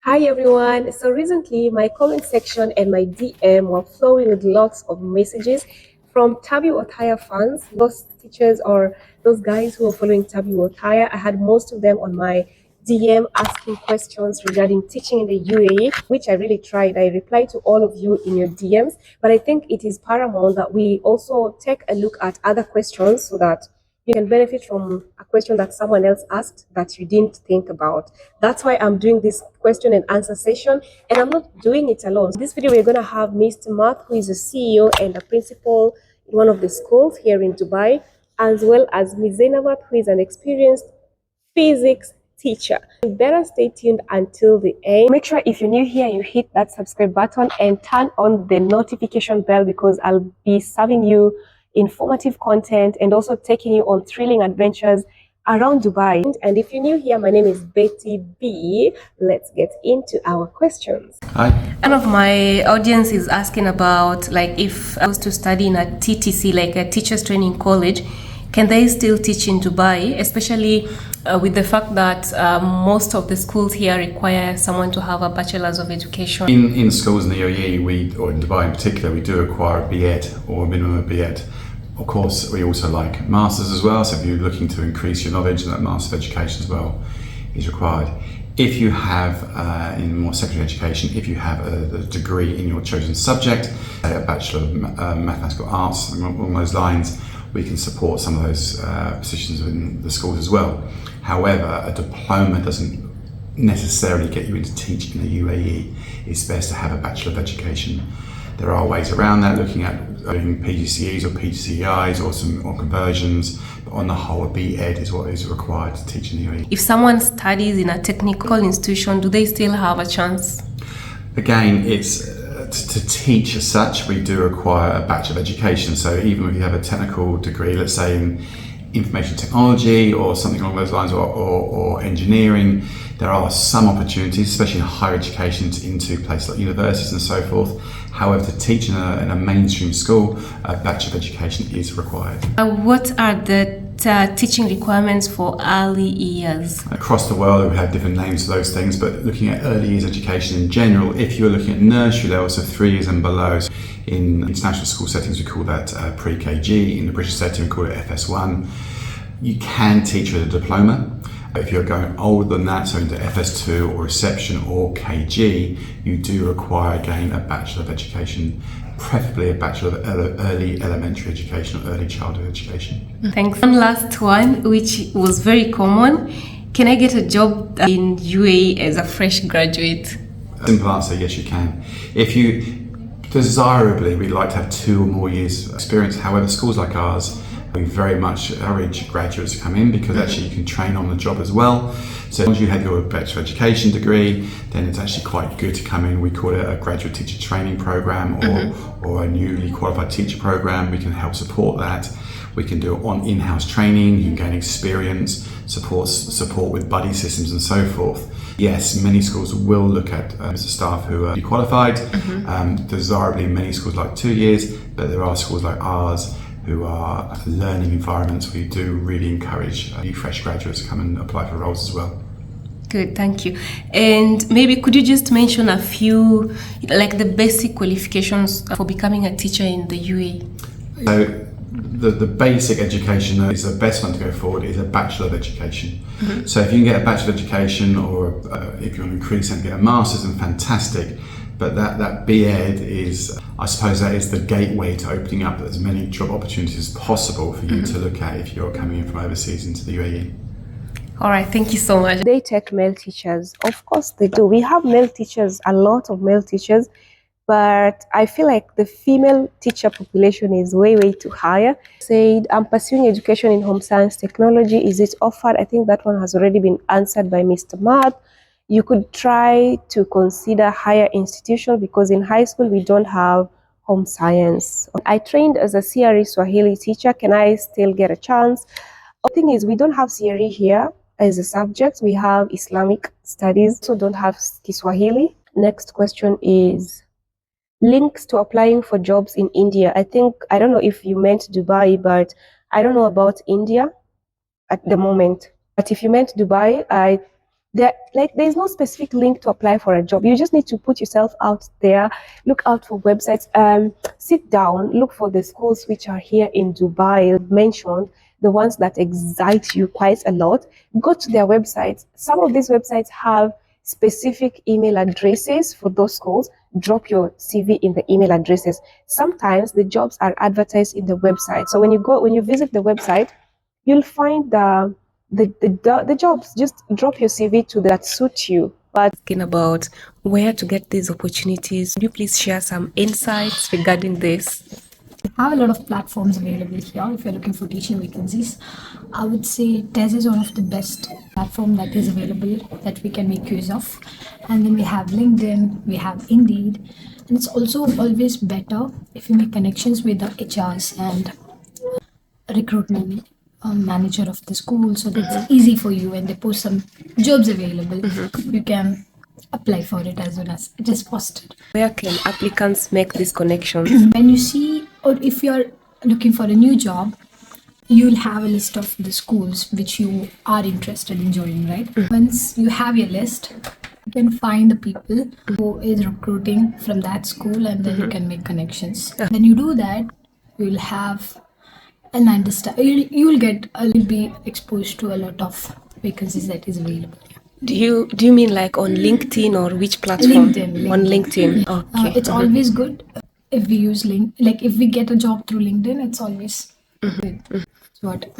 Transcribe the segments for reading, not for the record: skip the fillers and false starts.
Hi everyone. So recently my comment section and my DM were flowing with lots of messages from Tabi Wataya fans, those teachers or those guys who are following Tabi Wataya. I had most of them on my DM asking questions regarding teaching in the UAE, which I really tried. I replied to all of you in your DMs, but I think it is paramount that we also take a look at other questions so that you can benefit from a question that someone else asked that you didn't think about. That's why I'm doing this question and answer session, and I'm not doing it alone. This video, we're going to have Mr. Mark, who is a CEO and a principal in one of the schools here in Dubai, as well as Ms. Zainabat, who is an experienced physics teacher. You better stay tuned until the end. Make sure if you're new here, you hit that subscribe button and turn on the notification bell because I'll be serving you informative content and also taking you on thrilling adventures around Dubai. And if you're new here, my name is Betty B. Let's get into our questions. Hi. One of my audience is asking about like if I was to study in a TTC, like a teachers training college, can they still teach in Dubai, especially with the fact that most of the schools here require someone to have a bachelor's of education? In schools in the UAE, or in Dubai in particular, we do require a B.Ed or a minimum of B.Ed. Of course, we also like masters as well. So if you're looking to increase your knowledge, that master of education as well is required. If you have, in more secondary education, if you have a degree in your chosen subject, a Bachelor of Mathematical Arts, along those lines, we can support some of those positions within the schools as well. However, a diploma doesn't necessarily get you into teaching in the UAE. It's best to have a Bachelor of Education. There are ways around that, looking at doing PGCEs or PGCEIs or conversions, but on the whole, a B.Ed is what is required to teach in the UAE. If someone studies in a technical institution, do they still have a chance? Again, it's to teach as such, we do require a Bachelor of Education. So even if you have a technical degree, let's say in information technology or something along those lines, or engineering, there are some opportunities, especially in higher education, into places like universities and so forth. However, to teach in a mainstream school, a Bachelor of Education is required. What are the teaching requirements for early years? Across the world, we have different names for those things, but looking at early years education in general, if you're looking at nursery level, so 3 years and below, in international school settings, we call that pre-KG. In the British setting, we call it FS1. You can teach with a diploma. If you're going older than that, so into FS2 or reception or KG, you do require, again, a Bachelor of Education, preferably a Bachelor of Early Elementary Education or Early Childhood Education. Thanks. One last one, which was very common. Can I get a job in UAE as a fresh graduate? Simple answer, yes you can. If you, desirably, we'd like to have 2 or more years experience. However, schools like ours, we very much encourage graduates to come in because actually you can train on the job as well. So once you have your Bachelor of Education degree, then it's actually quite good to come in. We call it a graduate teacher training program or a newly qualified teacher program. We can help support that. We can do in-house training, you can gain experience, support with buddy systems and so forth. Yes, many schools will look at staff who are qualified. Desirably, many schools like 2 years, but there are schools like ours who are learning environments where you do really encourage new fresh graduates to come and apply for roles as well. Good, thank you. And maybe could you just mention a few, like the basic qualifications for becoming a teacher in the UAE? So the basic education is the best one to go forward is a Bachelor of Education. So if you can get a Bachelor of Education, or if you want to increase and get a Master's, then fantastic. But that B.Ed is, I suppose, that is the gateway to opening up as many job opportunities as possible for you to look at if you're coming in from overseas into the UAE. All right, thank you so much. They take male teachers. Of course they do. We have male teachers, a lot of male teachers, but I feel like the female teacher population is way too higher. Said, I'm pursuing education in home science technology. Is it offered? I think that one has already been answered by Mr. Matt. You could try to consider higher institutions because in high school we don't have home science. I trained as a CRE Swahili teacher. Can I still get a chance? The thing is, we don't have CRE here as a subject. We have Islamic studies, so don't have Kiswahili. Next question is links to applying for jobs in India. I don't know if you meant Dubai, but I don't know about India at the moment. But if you meant Dubai, I there's no specific link to apply for a job. You just need to put yourself out there, look out for websites, sit down, look for the schools which are here in Dubai mentioned, the ones that excite you quite a lot. Go to their websites. Some of these websites have specific email addresses for those schools. Drop your CV in the email addresses. Sometimes the jobs are advertised in the website, so when you visit the website, you'll find the jobs. Just drop your CV to that suit you. But asking about where to get these opportunities, would you please share some insights regarding this? We have a lot of platforms available here if you're looking for teaching vacancies. I would say TES is one of the best platform that is available that we can make use of. And then we have LinkedIn, we have Indeed, and it's also always better if you make connections with the HRs and recruitment manager of the school, so that's easy for you. When they post some jobs available, you can apply for it as soon as it is posted. Where can applicants make these connections? When you see, or if you're looking for a new job, you'll have a list of the schools which you are interested in joining, right? Once you have your list, you can find the people who is recruiting from that school, and then you can make connections. When you do that, you'll have and understand, you'll be exposed to a lot of vacancies that is available. Do you mean like on LinkedIn or which platform? LinkedIn. On LinkedIn. Yeah. Okay. It's always good if we use like if we get a job through LinkedIn, it's always good. What?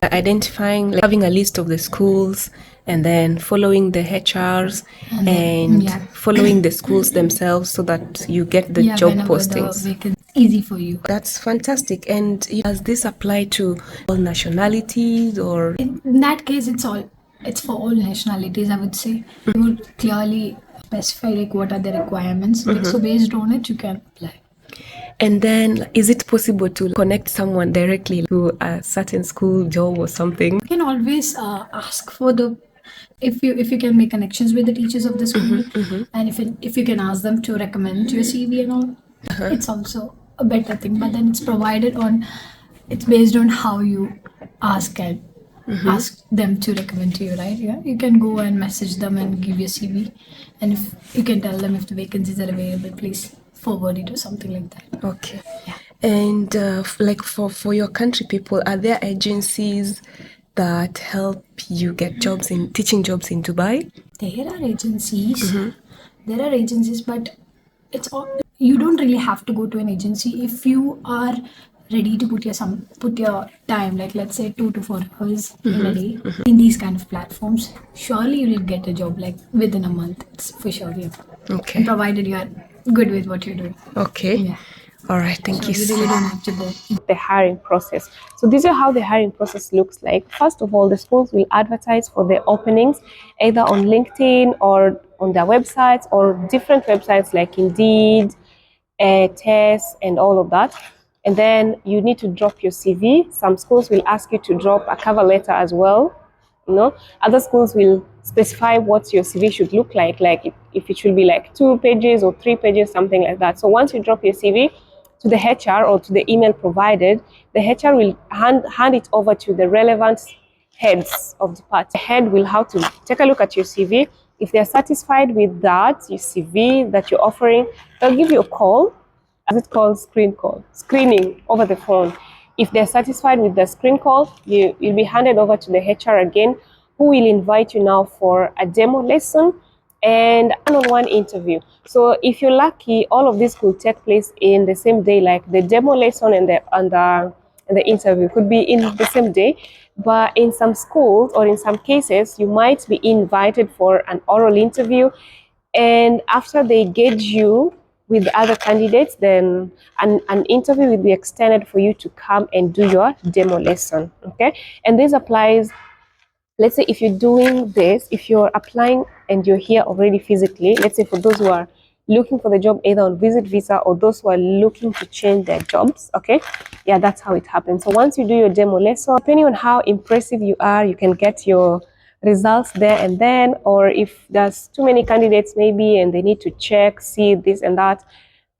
Identifying, like having a list of the schools and then following the HRs and following the schools themselves so that you get the job postings. Easy for you. That's fantastic. And does this apply to all nationalities, or in that case it's for all nationalities, I would say. You would clearly specify like what are the requirements, like, so based on it you can apply. And then is it possible to connect someone directly to a certain school job or something? You can always ask for the if you can make connections with the teachers of the school, and if you can ask them to recommend your CV and all, it's also a better thing. But then it's based on how you ask and ask them to recommend to you, right? Yeah, you can go and message them and give your CV, and if you can tell them if the vacancies are available, please forward it or something like that. Okay. Yeah. And like for your country people, are there agencies that help you get jobs in teaching jobs in Dubai? There are agencies. There are agencies, but it's all, you don't really have to go to an agency if you are ready to put your time, like let's say 2 to 4 hours in a day in these kind of platforms. Surely you will get a job like within a month. It's for sure. Yeah. Okay. And provided you are good with what you're doing. Okay. Yeah. All right. Thank you. You really don't have to go. The hiring process. So these are how the hiring process looks like. First of all, the schools will advertise for their openings either on LinkedIn or on their websites or different websites like Indeed, TES, and all of that. And then you need to drop your CV. Some schools will ask you to drop a cover letter as well. Other schools will specify what your CV should look like if it should be like 2 pages or 3 pages, something like that. So once you drop your CV to the HR or to the email provided, the HR will hand it over to the relevant heads of the department. The head will have to take a look at your CV. If they're satisfied with that, your CV that you're offering, they'll give you a call, as it's called screening over the phone. If they're satisfied with the screen call, you'll be handed over to the HR again, who will invite you now for a demo lesson and one-on-one interview. So if you're lucky, all of this could take place in the same day, like the demo lesson and the interview could be in the same day. But in some schools or in some cases, you might be invited for an oral interview, and after they gauge you with the other candidates, then an interview will be extended for you to come and do your demo lesson. Okay, and this applies. Let's say if you're doing this, if you're applying and you're here already physically, let's say for those who are looking for the job either on visit visa or those who are looking to change their jobs, okay? Yeah, that's how it happens. So once you do your demo lesson, depending on how impressive you are, you can get your results there and then, or if there's too many candidates maybe and they need to check, see this and that,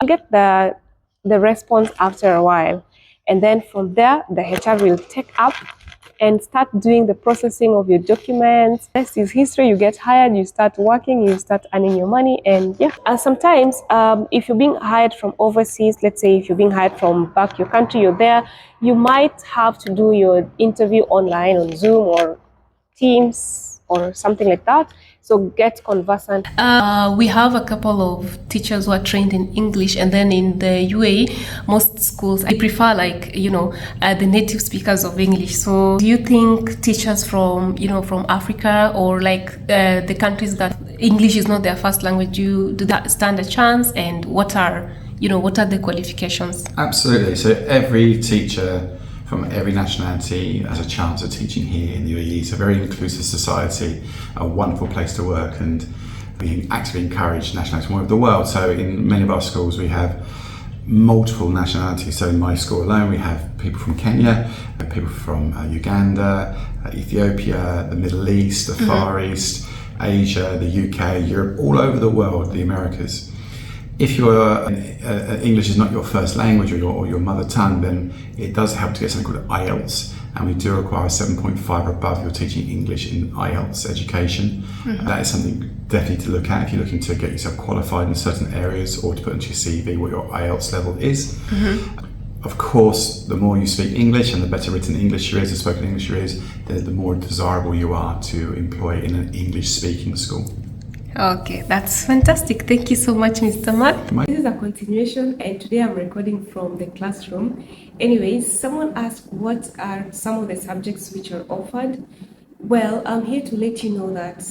you'll get the response after a while. And then from there, the HR will take up and start doing the processing of your documents. Next is history. You get hired, you start working, you start earning your money, and yeah. Sometimes, if you're being hired from overseas, let's say if you're being hired from back your country, you're there, you might have to do your interview online on Zoom or Teams or something like that. So get conversant. We have a couple of teachers who are trained in English, and then in the UAE, most schools they prefer the native speakers of English. So, do you think teachers from from Africa or the countries that English is not their first language, do that stand a chance? And what are the qualifications? Absolutely. So every teacher from every nationality has a chance of teaching here in the UAE. It's a very inclusive society, a wonderful place to work, and we actively encourage nationalities from all over the world. So in many of our schools we have multiple nationalities. So in my school alone we have people from Kenya, people from Uganda, Ethiopia, the Middle East, the Far East, Asia, the UK, Europe, all over the world, the Americas. If English is not your first language or your mother tongue, then it does help to get something called IELTS, and we do require 7.5 or above if you're teaching English in IELTS education. That is something definitely to look at if you're looking to get yourself qualified in certain areas or to put into your CV what your IELTS level is. Of course, the more you speak English and the better written English there is, the spoken English there is, the more desirable you are to employ in an English-speaking school. Okay, that's fantastic. Thank you so much, Mr. Mark. This is a continuation, and today I'm recording from the classroom. Anyways, someone asked what are some of the subjects which are offered. Well, I'm here to let you know that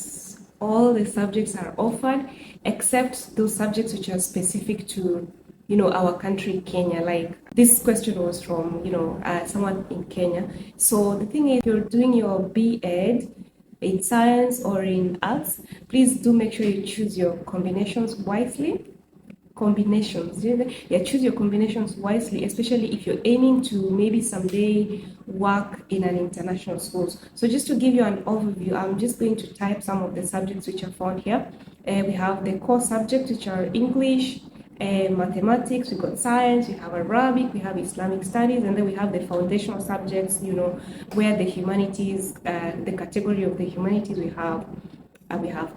all the subjects are offered except those subjects which are specific to our country, Kenya. Like this question was from someone in Kenya. So the thing is, if you're doing your B.Ed in science or in arts, please do make sure you choose your combinations wisely. Choose your combinations wisely, especially if you're aiming to maybe someday work in an international school. So just to give you an overview, I'm just going to type some of the subjects which are found here. We have the core subjects, which are English, mathematics, we got science, we have Arabic, we have Islamic studies, and then we have the foundational subjects, where the humanities, the category of the humanities, we have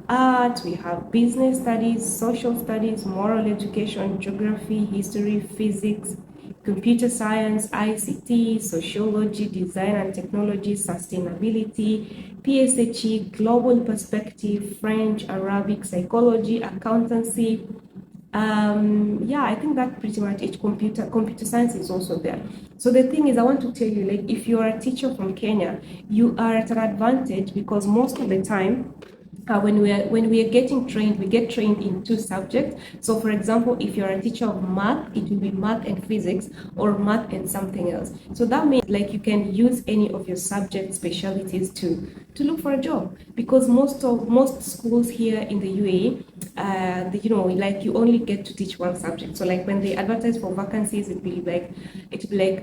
art, we have business studies, social studies, moral education, geography, history, physics, computer science, ICT, sociology, design and technology, sustainability, PSHE, global perspective, French, Arabic, psychology, accountancy. I think that pretty much it. Computer science is also there. So the thing is, I want to tell you, like, if you are a teacher from Kenya, you are at an advantage because most of the time, when we are getting trained, we get trained in two subjects. So for example, if you're a teacher of math, it will be math and physics or math and something else. So that means like you can use any of your subject specialties to look for a job, because most schools here in the UAE, you only get to teach one subject. So like when they advertise for vacancies, it'll be like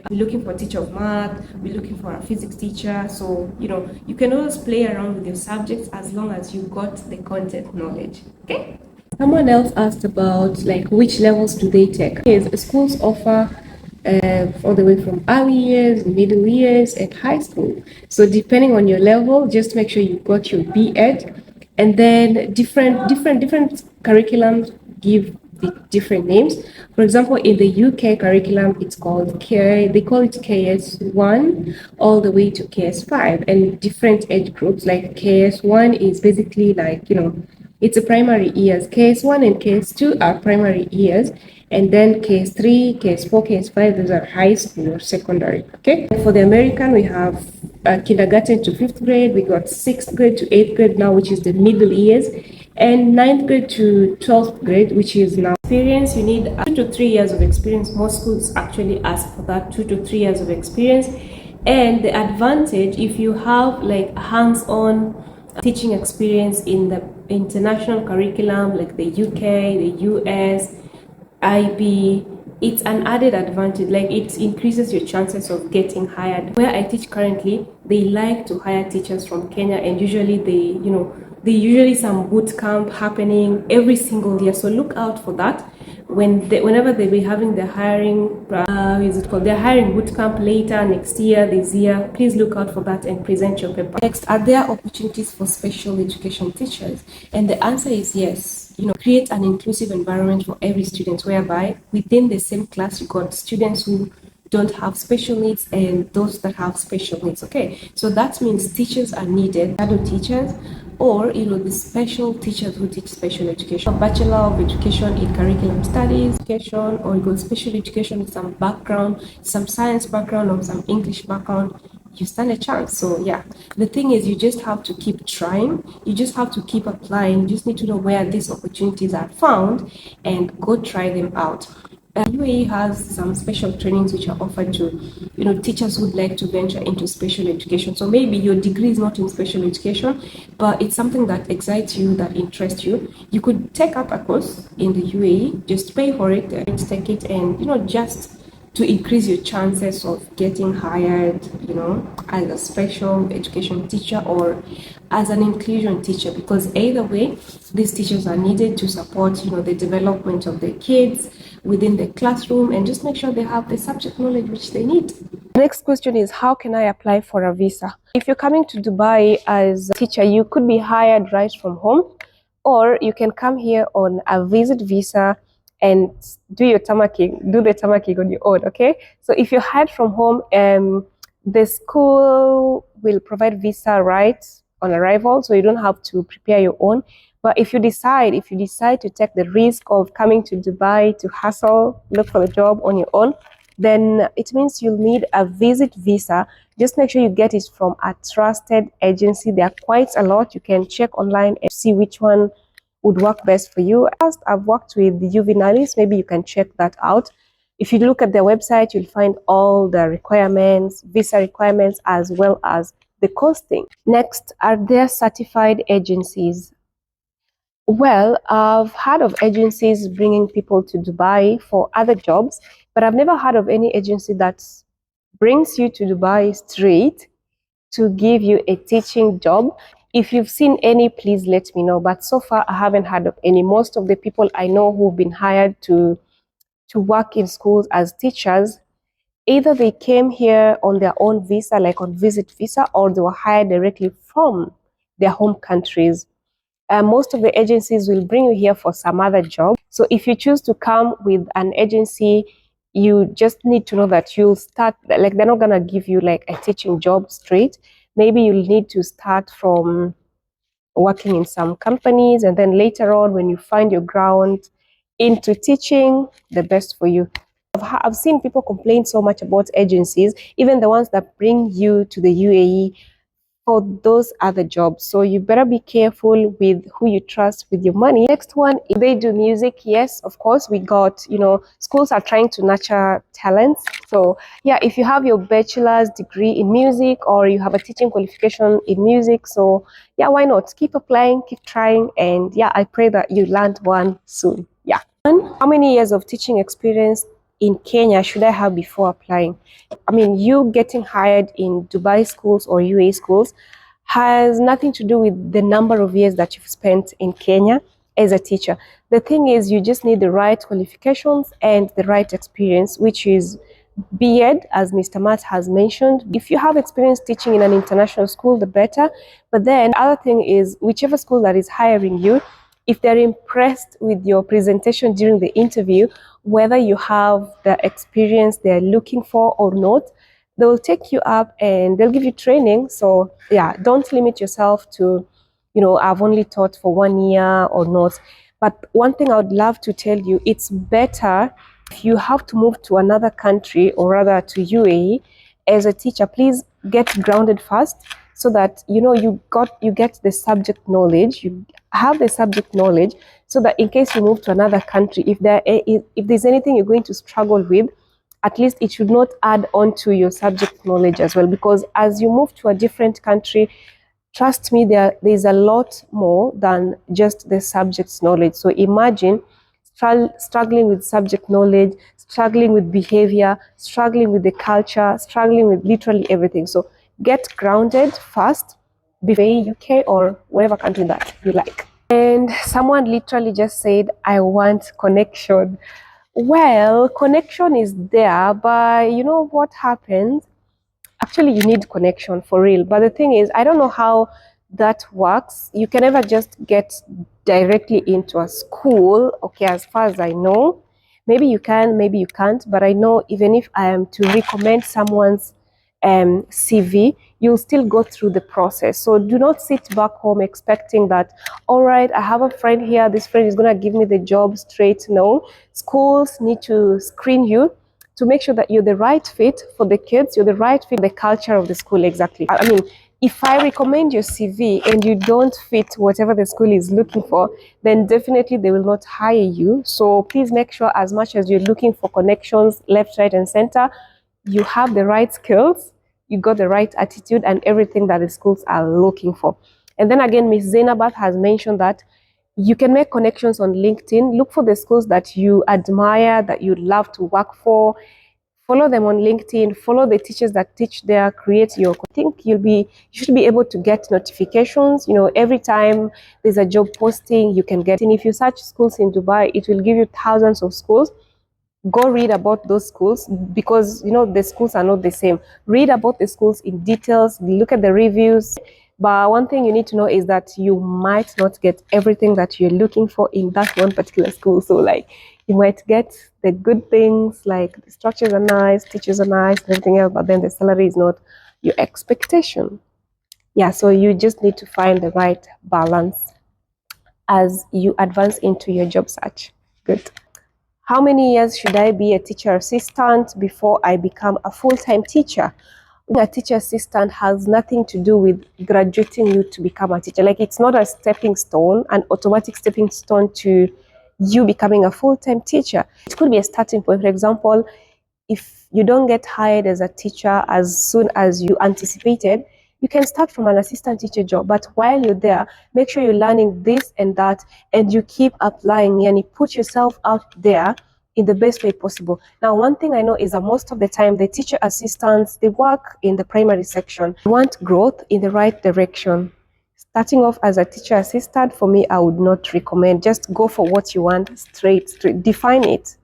we're looking for a teacher of math, we're looking for a physics teacher. So you can always play around with your subjects as long as you got the content knowledge. Okay. Someone else asked about like which levels do they take. Schools offer all the way from early years, middle years, and high school. So depending on your level, just make sure you got your B.Ed, and then different curriculums give the different names. For example, in the UK curriculum, it's called they call it KS1 all the way to KS5, and different age groups. Like KS1 is basically like it's a primary years. KS1 and KS2 are primary years, and then KS3, KS4, KS5, those are high school or secondary. Okay. For the American, we have kindergarten to 5th grade. We got 6th grade to 8th grade now, which is the middle years, and 9th grade to 12th grade, which is now experience. You need 2 to 3 years of experience. Most schools actually ask for that 2 to 3 years of experience. And the advantage, if you have like hands-on teaching experience in the international curriculum, like the UK, the US, IB, it's an added advantage. Like it increases your chances of getting hired. Where I teach currently, they like to hire teachers from Kenya, and usually they There usually some boot camp happening every single year. So look out for that. Whenever they be having the hiring, is it called? They're hiring boot camp later next year, this year. Please look out for that and present your paper. Next, are there opportunities for special education teachers? And the answer is yes. Create an inclusive environment for every student, whereby within the same class you got students who don't have special needs and those that have special needs. Okay, so that means teachers are needed, adult teachers, or the special teachers who teach special education, a bachelor of education in curriculum studies education, or you got special education with some background, some science background or some English background, you stand a chance. So yeah, the thing is, you just have to keep trying, you just have to keep applying, you just need to know where these opportunities are found and go try them out. UAE has some special trainings which are offered to teachers who would like to venture into special education. So maybe your degree is not in special education, but it's something that excites you, that interests you. You could take up a course in the UAE, just pay for it, take it, and just to increase your chances of getting hired, as a special education teacher or as an inclusion teacher, because either way, these teachers are needed to support, the development of the kids within the classroom and just make sure they have the subject knowledge which they need. The next question is, how can I apply for a visa? If you're coming to Dubai as a teacher, you could be hired right from home, or you can come here on a visit visa and do the tamaking on your own. Okay, so if you're hired from home, the school will provide visa rights on arrival, so you don't have to prepare your own. But if you decide to take the risk of coming to Dubai to hustle, look for a job on your own, then it means you'll need a visit visa. Just make sure you get it from a trusted agency. There are quite a lot. You can check online and see which one would work best for you. I've worked with the Juvenalis. Maybe you can check that out. If you look at their website, you'll find all the requirements, visa requirements, as well as the costing. Next, are there certified agencies? Well, I've heard of agencies bringing people to Dubai for other jobs, but I've never heard of any agency that brings you to Dubai straight to give you a teaching job. If you've seen any, please let me know. But so far, I haven't heard of any. Most of the people I know who've been hired to work in schools as teachers, either they came here on their own visa, like on visit visa, or they were hired directly from their home countries. Most of the agencies will bring you here for some other job. So if you choose to come with an agency, you just need to know that you'll start, like they're not going to give you like a teaching job straight. Maybe you'll need to start from working in some companies, and then later on, when you find your ground into teaching, the best for you. I've seen people complain so much about agencies, even the ones that bring you to the UAE for those other jobs. So you better be careful with who you trust with your money. Next one, if they do music, yes, of course, we got, schools are trying to nurture talents. So yeah, if you have your bachelor's degree in music or you have a teaching qualification in music, so yeah, why not? Keep applying, keep trying, and yeah, I pray that you land one soon. Yeah. And how many years of teaching experience in Kenya should I have before applying? I mean, you getting hired in Dubai schools or UAE schools has nothing to do with the number of years that you've spent in Kenya as a teacher. The thing is, you just need the right qualifications and the right experience, which is B.Ed, as Mr. Matt has mentioned. If you have experience teaching in an international school, the better. But then the other thing is, whichever school that is hiring you, if they're impressed with your presentation during the interview, whether you have the experience they're looking for or not, they will take you up and they'll give you training. So yeah, don't limit yourself to, I've only taught for 1 year or not. But one thing I would love to tell you, it's better if you have to move to another country, or rather to UAE as a teacher, please get grounded first, so that you get the subject knowledge, you have the subject knowledge, so that in case you move to another country, if there's anything you're going to struggle with, at least it should not add on to your subject knowledge as well. Because as you move to a different country, trust me, there's a lot more than just the subject's knowledge. So imagine struggling with subject knowledge, struggling with behavior, struggling with the culture, struggling with literally everything. So get grounded first, before UK or whatever country that you like. And someone literally just said, I want connection. Well, connection is there, but you know what happens? Actually, you need connection for real. But the thing is, I don't know how that works. You can never just get directly into a school. Okay, as far as I know, maybe you can, maybe you can't. But I know even if I am to recommend someone's CV, you'll still go through the process. So do not sit back home expecting that, all right, I have a friend here, this friend is going to give me the job straight. No, schools need to screen you to make sure that you're the right fit for the kids, you're the right fit for the culture of the school. Exactly. I mean, if I recommend your CV and you don't fit whatever the school is looking for, then definitely they will not hire you. So please make sure, as much as you're looking for connections left, right, and center, you have the right skills, you got the right attitude, and everything that the schools are looking for. And then again, Miss Zainabat has mentioned that you can make connections on LinkedIn. Look for the schools that you admire, that you'd love to work for. Follow them on LinkedIn. Follow the teachers that teach there. Create your. I think you should be able to get notifications. You know, every time there's a job posting, you can get. And if you search schools in Dubai, it will give you thousands of schools. Go read about those schools, because you know the schools are not the same. Read about the schools in details, look at the reviews. But one thing you need to know is that you might not get everything that you're looking for in that one particular school. So like, you might get the good things, like the structures are nice, teachers are nice, and everything else, but then the salary is not your expectation. Yeah, so you just need to find the right balance as you advance into your job search. Good. How many years should I be a teacher assistant before I become a full-time teacher? Being a teacher assistant has nothing to do with graduating you to become a teacher. Like, it's not a stepping stone, an automatic stepping stone to you becoming a full-time teacher. It could be a starting point. For example, if you don't get hired as a teacher as soon as you anticipated, you can start from an assistant teacher job. But while you're there, make sure you're learning this and that, and you keep applying and you put yourself out there in the best way possible. Now, one thing I know is that most of the time, the teacher assistants, they work in the primary section. They want growth in the right direction. Starting off as a teacher assistant, for me, I would not recommend. Just go for what you want straight. Define it.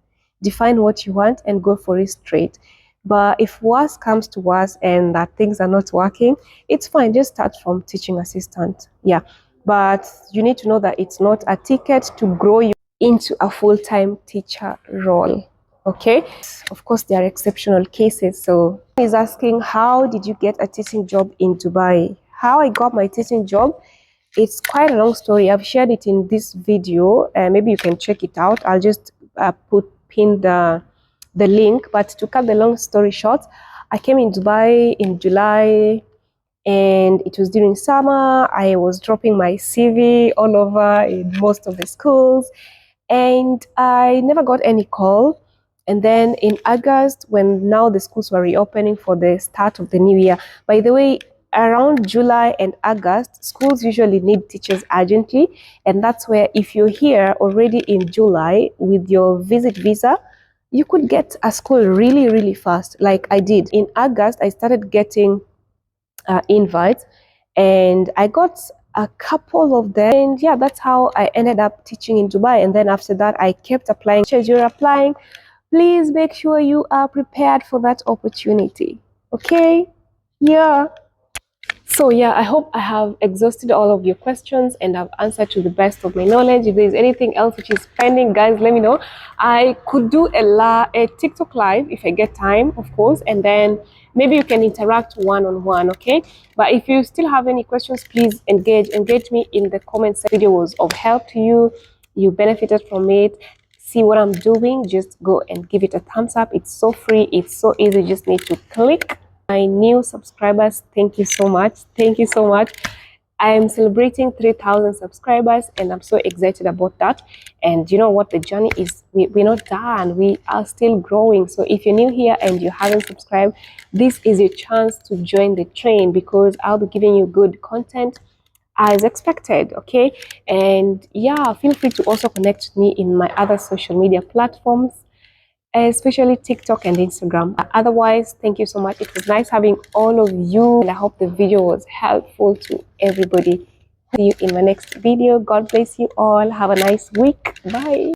Define what you want and go for it straight. But if worse comes to worse and that things are not working, it's fine. Just start from teaching assistant. Yeah. But you need to know that it's not a ticket to grow you into a full-time teacher role. Okay. Of course, there are exceptional cases. So he's asking, how did you get a teaching job in Dubai? How I got my teaching job, it's quite a long story. I've shared it in this video. Maybe you can check it out. I'll just pin the link. But to cut the long story short, I came in Dubai in July, and it was during summer. I was dropping my CV all over in most of the schools, and I never got any call. And then in August, when now the schools were reopening for the start of the new year, by the way, around July and August, schools usually need teachers urgently. And that's where, if you're here already in July with your visit visa, you could get a school really, really fast, like I did. In August, I started getting invites, and I got a couple of them. And yeah, that's how I ended up teaching in Dubai. And then after that, I kept applying. As you're applying, please make sure you are prepared for that opportunity. Okay? Yeah. So yeah, I hope I have exhausted all of your questions and I've answered to the best of my knowledge. If there's anything else which is pending, guys, let me know. I could do a TikTok live if I get time, of course, and then maybe you can interact one-on-one, okay? But if you still have any questions, please engage me in the comments. Video was of help to you, you benefited from it, see what I'm doing, just go and give it a thumbs up. It's so free, it's so easy, you just need to click. My new subscribers, thank you so much. Thank you so much. I am celebrating 3,000 subscribers and I'm so excited about that. And you know what? The journey is, we're not done. We are still growing. So if you're new here and you haven't subscribed, this is your chance to join the train, because I'll be giving you good content as expected, okay? And yeah, feel free to also connect with me in my other social media platforms. especially TikTok and Instagram. Otherwise, thank you so much. It was nice having all of you, and I hope the video was helpful to everybody. See you in my next video. God bless you all. Have a nice week. Bye.